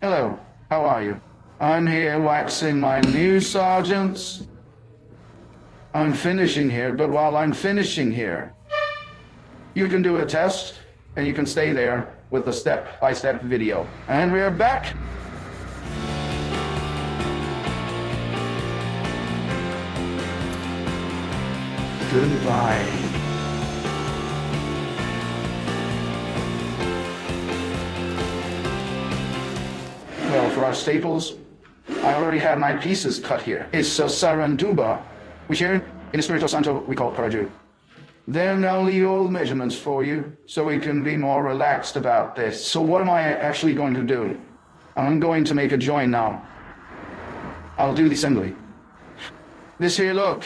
Hello, how are you? I'm here waxing my new sergeants. I'm finishing here, but while I'm finishing here, you can do a test, and you can stay there with the step-by-step video. And we're back. Goodbye. Well, for our staples, I already have my pieces cut here. It's a saranduba, which here in Espírito Santo we call Paraju. Then I'll leave all the measurements for you so we can be more relaxed about this. So what am I actually going to do? I'm going to make a join now. I'll do the assembly. This here, look.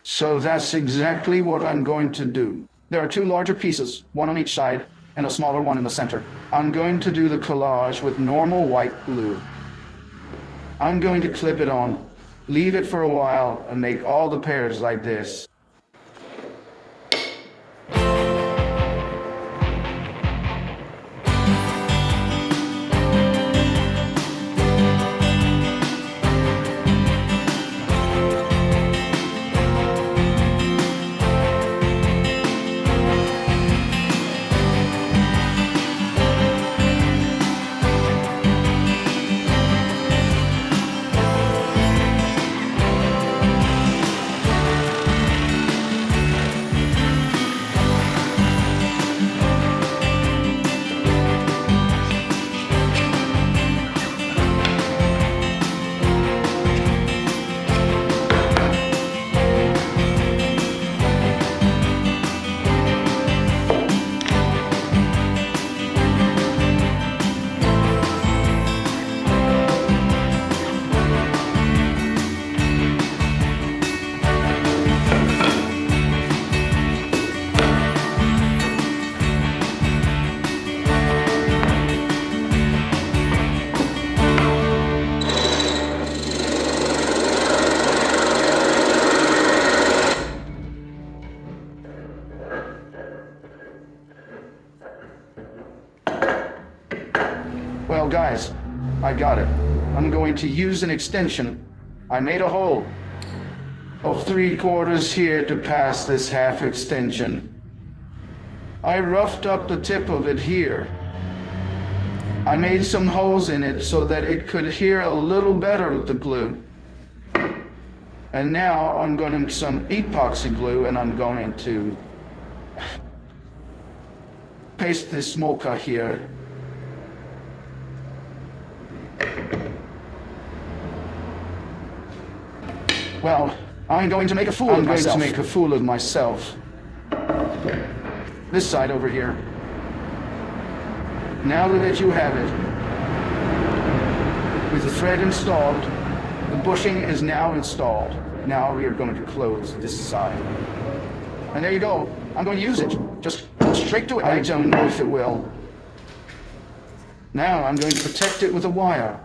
So that's exactly what I'm going to do. There are two larger pieces, one on each side, and a smaller one in the center. I'm going to do the collage with normal white glue. I'm going to clip it on, leave it for a while, and make all the pairs like this. Well, guys, I got it. I'm going to use an extension. I made a hole of 3/4 here to pass this half extension. I roughed up the tip of it here. I made some holes in it so that it could adhere a little better with the glue. And now I'm going to make some epoxy glue and I'm going to paste this smoker here. Well, I'm going to make a fool of myself. I'm going to make a fool of myself. This side over here. Now that you have it, with the thread installed, the bushing is now installed. Now we are going to close this side. And there you go. I'm going to use it. Just straight to it. I don't know if it will. Now I'm going to protect it with a wire.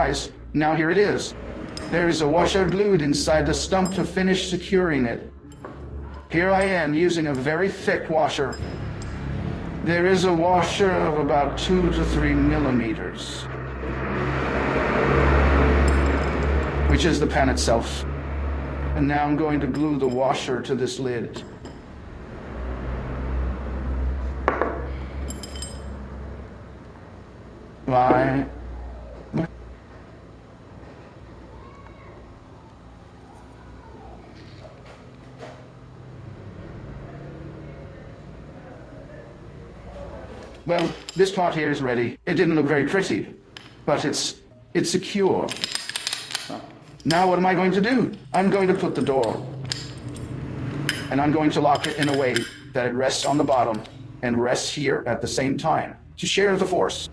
guys, now here it is. There is a washer glued inside the stump to finish securing it. Here I am using a very thick washer. There is a washer of about 2 to 3 millimeters, which is the pan itself. And now I'm going to glue the washer to this lid. Why? Well, this part here is ready. It didn't look very pretty, but it's secure. Now what am I going to do? I'm going to put the door, and I'm going to lock it in a way that it rests on the bottom and rests here at the same time to share the force.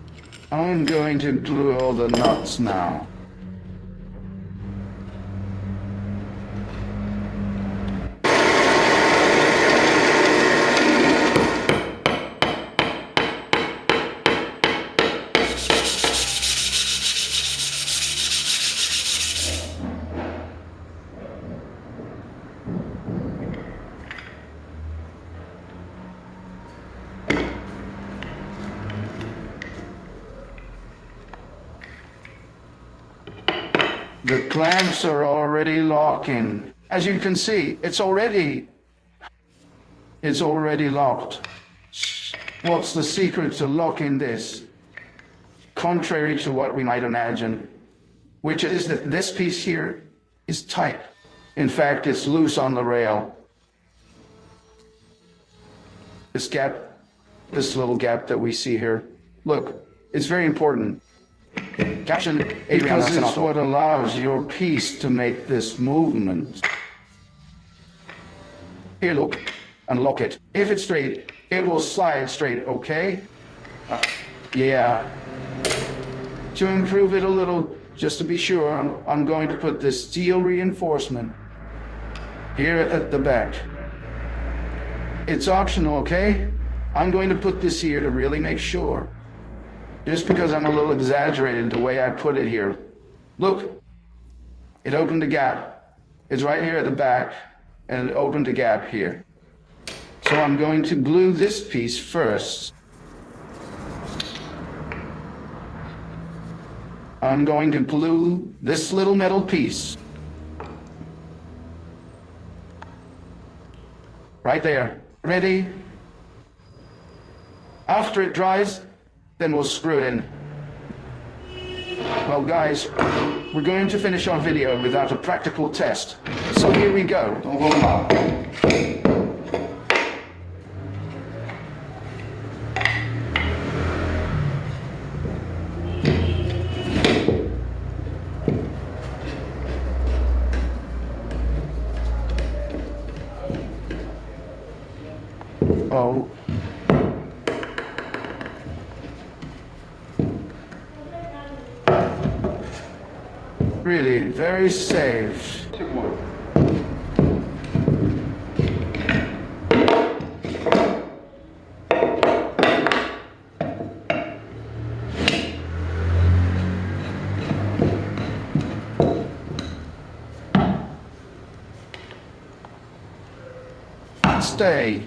I'm going to glue all the nuts now. The clamps are already locking. As you can see, it's already locked. What's the secret to locking this? Contrary to what we might imagine, which is that this piece here is tight. In fact, it's loose on the rail. This gap, this little gap that we see here, look, it's very important. Caption because it's what allows your piece to make this movement. Here, look, and lock it. If it's straight, it will slide straight, okay? Yeah. To improve it a little, just to be sure, I'm going to put this steel reinforcement here at the back. It's optional, okay? I'm going to put this here to really make sure. Just because I'm a little exaggerated the way I put it here. Look, it opened a gap. It's right here at the back, and it opened a gap here. So I'm going to glue this piece first. I'm going to glue this little metal piece. Right there. Ready? After it dries, then we'll screw it in. Well, guys, we're going to finish our video without a practical test. So here we go. Oh. Really, very safe. Stay.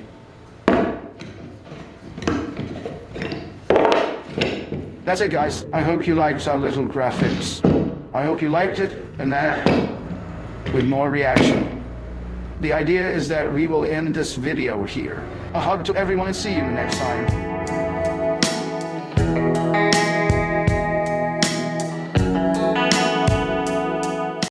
That's it, guys. I hope you liked our little graphics. I hope you liked it, and that with more reaction. The idea is that we will end this video here. A hug to everyone and see you next time.